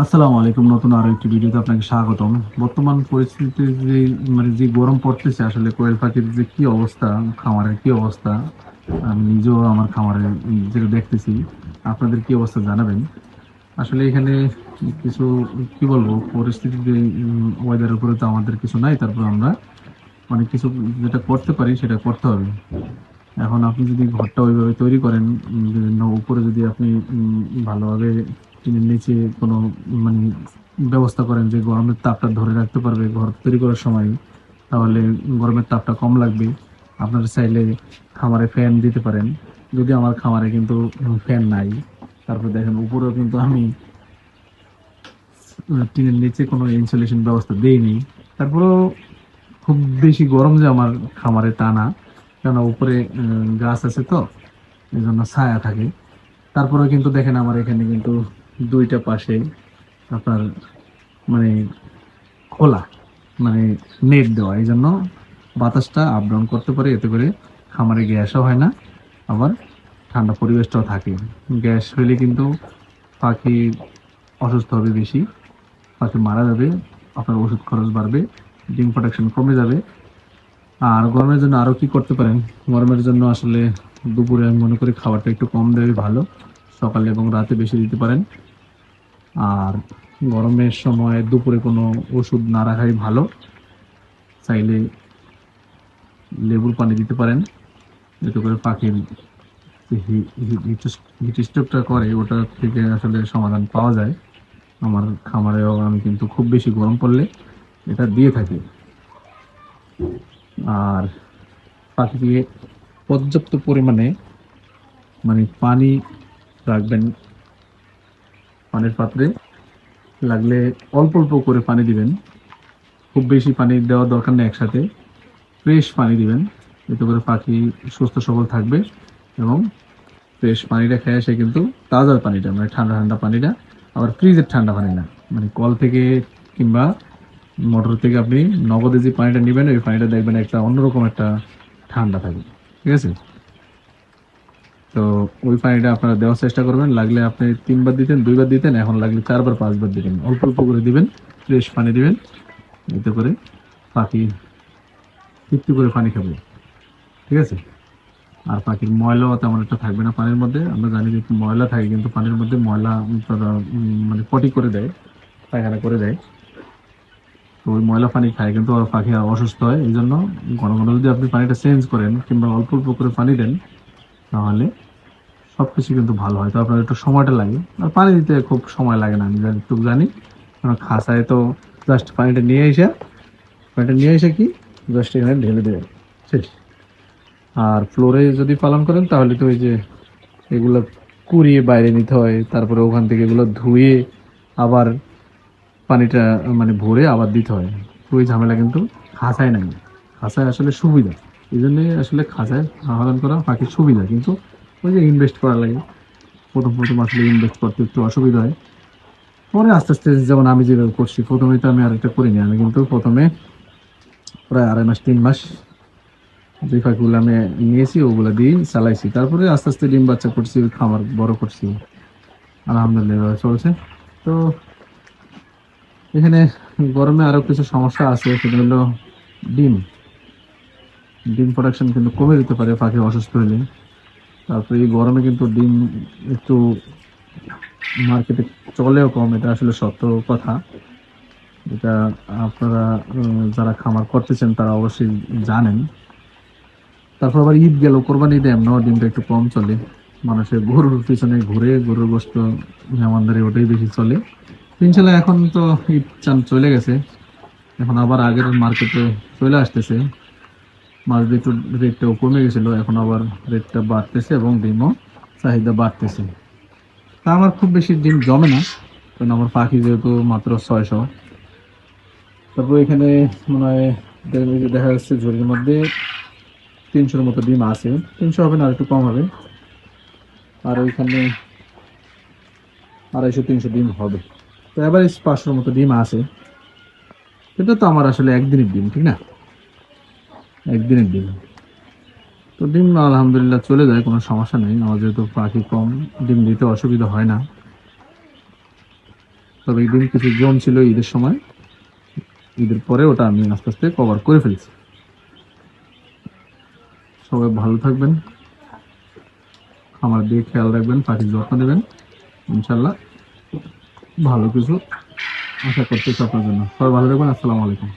আসসালামু আলাইকুম। নতুন আরো একটি ভিডিওতে আপনাকে স্বাগতম। বর্তমান পরিস্থিতিতে যে গরম পড়তেছে, আসলে কোয়েল পাখির যে কি অবস্থা, খামারের কি অবস্থা, আমি নিজেও আমার খামারে যেটা দেখতেছি, আপনাদের কি অবস্থা জানাবেন। আসলে এখানে কিছু কি বলবো, পরিস্থিতিতে ওয়েদারের উপরে তো আমাদের কিছু নাই, তারপর আমরা অনেক কিছু যেটা করতে পারি সেটা করতে হবে। এখন আপনি যদি ঘরটা ওইভাবে তৈরি করেন, বিভিন্ন উপরে যদি আপনি ভালোভাবে টিনের নিচে কোনো মানে ব্যবস্থা করেন যে গরমের তাপটা ধরে রাখতে পারবে ঘর তৈরি করার সময়, তাহলে গরমের তাপটা কম লাগবে। আপনারা চাইলে খামারে ফ্যান দিতে পারেন। যদি আমার খামারে কিন্তু ফ্যান নাই, তারপর দেখেন উপরেও কিন্তু আমি টিনের নিচে কোনো ইনসুলেশন ব্যবস্থা দেইনি। তারপরেও খুব বেশি গরম যে আমার খামারে তা না, কেননা উপরে গাছ আছে তো, এই জন্য ছায়া থাকে। তারপরে কিন্তু দেখেন আমার এখানে কিন্তু দুইটা পাশে আপনার মানে খোলা, মানে নেট দেওয়া, এই জন্য বাতাসটা আপ ডাউন করতে পারে, এতে করে খামারে গ্যাসও হয় না, আবার ঠান্ডা পরিবেশটাও থাকে। গ্যাস হইলে কিন্তু পাখি অসুস্থ হবে বেশি, পাখি মারা যাবে, আপনার ওষুধ খরচ বাড়বে, ডিম প্রোডাকশন কমে যাবে। আর গরমের জন্য আরো কি করতে পারেন, গরমের জন্য আসলে দুপুরে আমি মনে করি খাবারটা একটু কম দেওয়াই ভালো, সকালে এবং রাতে বেশি দিতে পারেন। আর গরমের সময় দুপুরে কোনো ওষুধ না রাখাই ভালো। চাইলে লেবুর পানি দিতে পারেন, এতে করে পাখির হিট স্ট্রোকটা করে ওটা থেকে আসলে সমাধান পাওয়া যায়। আমার খামারেও আমি কিন্তু খুব বেশি গরম পড়লে এটা দিয়ে থাকি। আর পাখিকে পর্যাপ্ত পরিমাণে পানি রাখবেন পানির পাত্রে, লাগলে অল্প অল্প করে পানি দিবেন, খুব বেশি পানি দেওয়ার দরকার নেই একসাথে। ফ্রেশ পানি দিবেন, এতে করে পাখি সুস্থ সবল থাকবে। এবং ফ্রেশ পানিটা খেয়ে আসে কিন্তু তাজা পানিটা, মানে ঠান্ডা ঠান্ডা পানিটা, আবার ফ্রিজের ঠান্ডা পানি না, মানে কল থেকে কিংবা মোটর থেকে আপনি নগদে যে পানিটা নেবেন ওই পানিটা দেখবেন একটা অন্যরকম একটা ঠান্ডা থাকে। ঠিক আছে? তো ওই পানিটা আপনারা দেওয়ার চেষ্টা করবেন। লাগলে আপনি 3 বার দিতেন, 2 বার দিতেন, এখন লাগলে 4 বার 5 বার দিবেন, অল্প অল্প করে দিবেন, ফ্রেশ পানি দিবেন। এতে করে পাখি তৃপ্তি করে পানি খাবে। ঠিক আছে? আর পাখির ময়লাও তেমন একটা থাকবে না পানির মধ্যে। আমরা জানি যে ময়লা থাকে, কিন্তু পানির মধ্যে ময়লা তারা পটি করে দেয়, পায়খানা করে দেয়। তো ওই ময়লা পানি খায় কিন্তু ওর পাখি আর অসুস্থ হয়। এই জন্য ঘন ঘন যদি আপনি পানিটা চেঞ্জ করেন কিংবা অল্প অল্প করে পানি দেন, তাহলে সবকিছু কিন্তু ভালো হয়। তো আপনার একটু সময়টা লাগে, আর পানি দিতে খুব সময় লাগে না, আমি যতটুকু জানি। কারণ খাঁচায় তো জাস্ট পানিটা নিয়ে এসে কি জাস্ট এখানে ঢেলে দেবেন, শেষ। আর ফ্লোরে যদি পালন করেন তাহলে তো ওই যে এগুলো কুড়িয়ে বাইরে নিতে হয়, তারপরে ওখান থেকে এগুলো ধুয়ে আবার পানিটা ভরে আবার দিতে হয়। তো ওই ঝামেলা কিন্তু খাঁচায় নাই। খাঁচায় আসলে সুবিধা, এই জন্যই আসলে খাঁচায় পালন করা পাখির সুবিধা, কিন্তু ওই যে ইনভেস্ট করা লাগে। প্রথম প্রথম আসলে ইনভেস্ট করতে একটু অসুবিধা হয়, পরে আস্তে আস্তে যেমন আমি যেভাবে করছি, প্রথমে তো আমি আরেকটা করিনি, আমি কিন্তু প্রথমে প্রায় 2.5 মাস 3 মাস যে পাখিগুলো আমি নিয়েছি ওগুলো দিয়ে চালাইছি, তারপরে আস্তে আস্তে ডিম বাচ্চা করছি, খামার বড় করছি, আলহামদুলিল্লাহ এভাবে চলছে। তো এখানে গরমে আরো কিছু সমস্যা আছে, সেটা হলো ডিম ডিম প্রোডাকশন কিন্তু কমে যেতে পারে পাখি অসুস্থ হলে। তারপরে এই গরমে কিন্তু ডিম একটু মার্কেটে চলেও কম, এটা আসলে সত্য কথা। এটা আপনারা যারা খামার করতেছেন তারা অবশ্যই জানেন। তারপর আবার ঈদ গেল, কোরবানি ঈদে এমনও ডিমটা একটু কম চলে, মানুষের গরুর পিছনে ঘুরে গরুর গোস্ত মেহমানদারি ওটাই বেশি চলে। ইনশাল্লাহ এখন তো ঈদ চান চলে গেছে, এখন আবার আগের মার্কেটে চলে আসতেছে। মাছ দিয়ে একটু রেটটাও কমে গেছিল, এখন আবার রেটটা বাড়তেছে এবং ডিমও চাহিদা বাড়তেছে। তা আমার খুব বেশি ডিম জমে না, কারণ আমার পাখি যেহেতু মাত্র 600। তারপর এখানে মনে হয় দেখা যাচ্ছে ঝুড়ির মধ্যে 300-র মতো ডিম আছে। 300 হবে না, আর একটু কম হবে। আর ওইখানে 250-300 ডিম হবে। তো এভারেজ 500-র মতো ডিম আছে। এটা তো আমার আসলে একদিনের ডিম, ঠিক না? একদিনের ডিম। তো ডিম আলহামদুলিল্লাহ চলে যায়, কোনো সমস্যা নেই। আমার যেহেতু পাখি কম, ডিম দিতে অসুবিধা হয় না। তবে এই দিন কিছু জোন ছিল ঈদের সময়, ঈদের পরে ওটা আমি আস্তে আস্তে কভার করে ফেলছি। সবাই ভালো থাকবেন, খামার দিয়ে খেয়াল রাখবেন, পাখির যত্ন নেবেন, ইনশাল্লাহ ভালো কিছু আশা করতেছি আপনার জন্য। সবাই ভালো থাকবেন। আসসালামু আলাইকুম।